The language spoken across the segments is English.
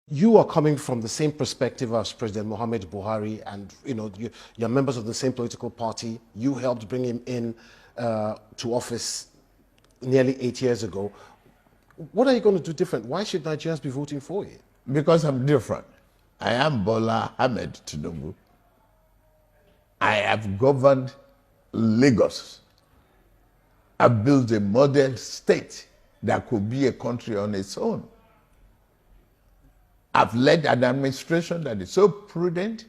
You are coming from the same perspective as President Mohammed Buhari, and you're members of the same political party. You helped bring him in to office nearly 8 years ago. What are you going to do different? Why should Nigerians be voting for you? Because I'm different. I am Bola Tinubu. I have governed Lagos. I've built a model state that could be a country on its own. I've led an administration that is so prudent.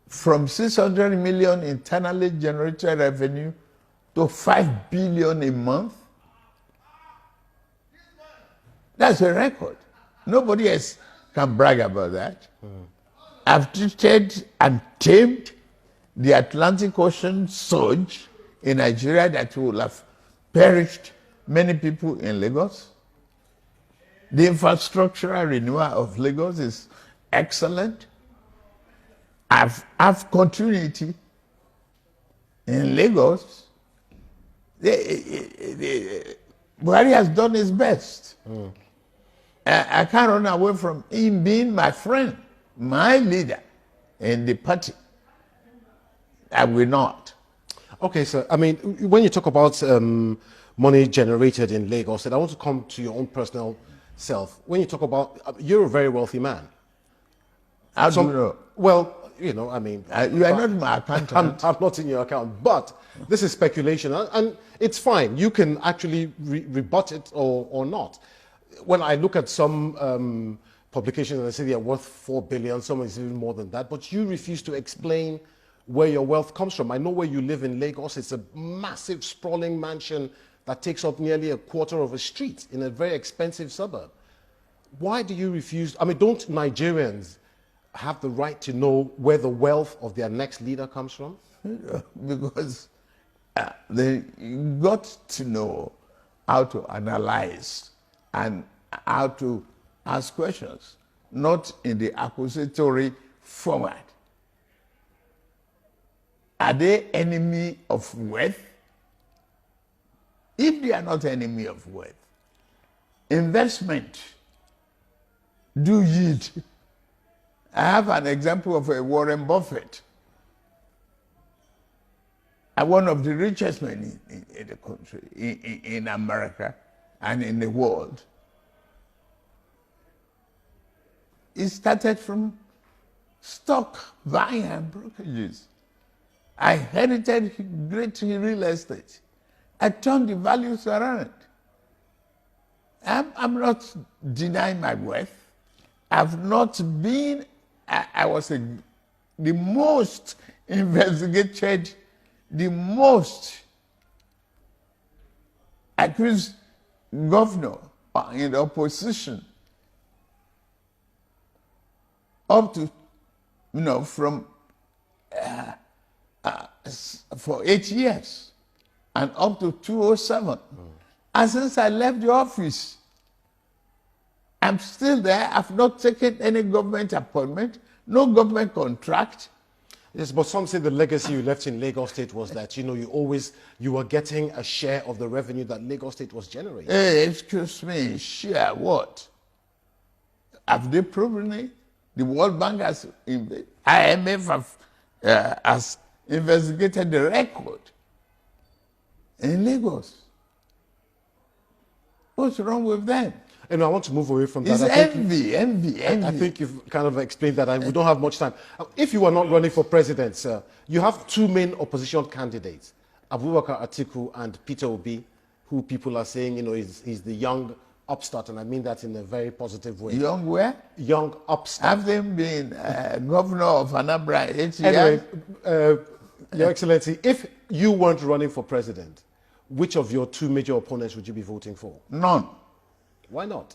From 600 million internally generated revenue to 5 billion a month. That's a record. Nobody else can brag about that. I've treated and tamed the Atlantic Ocean surge in Nigeria that will have perished many people in Lagos. The infrastructural renewal of Lagos is excellent. I've continuity in Lagos. Buhari has done his best. I can't run away from him being my friend, my leader in the party. I will not. Okay, so I mean, when you talk about money generated in Lagos, and I want to come to your own personal self. When you talk about, you're a very wealthy man. How do you know? Well, I mean, you are not my accountant. I'm not in your account, but this is speculation, and it's fine. You can actually rebut it or not. When I look at some publications and they say they're worth 4 billion, some is even more than that, but you refuse to explain where your wealth comes from. I know where you live in Lagos. It's a massive, sprawling mansion that takes up nearly a quarter of a street in a very expensive suburb. Why do you refuse? I mean, don't Nigerians have the right to know where the wealth of their next leader comes from? Because they got to know how to analyze and how to ask questions, not in the accusatory format. Are they enemy of wealth? If they are not enemy of wealth, investment do yield. I have an example of a Warren Buffett, one of the richest men in the country, in America and in the world. It started from stock buying and brokerages. I inherited great real estate. I turned the values around. I'm not denying my wealth. I've not been, I was the most investigated, the most accused governor in the opposition up to, from for 8 years and up to 2007. And since I left the office, I'm still there. I've not taken any government appointment, no government contract. Yes, but some say the legacy you left in Lagos State was that, you were getting a share of the revenue that Lagos State was generating. Hey, excuse me, share what? Have they proven it? The World Bank has, IMF has investigated the record in Lagos. What's wrong with them? And I want to move away from that. It's envy. I think you've kind of explained that. We don't have much time. If you were not running for president, sir, you have two main opposition candidates, Abubakar Atiku and Peter Obi, who people are saying, he's the young upstart, and I mean that in a very positive way. Young where? Young upstart. Have they been governor of Anambra 8 years? Anyway, Your Excellency, if you weren't running for president, which of your two major opponents would you be voting for? None. Why not?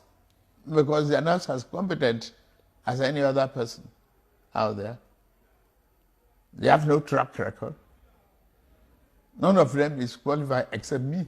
Because they are not as competent as any other person out there. They have no track record. None of them is qualified except me.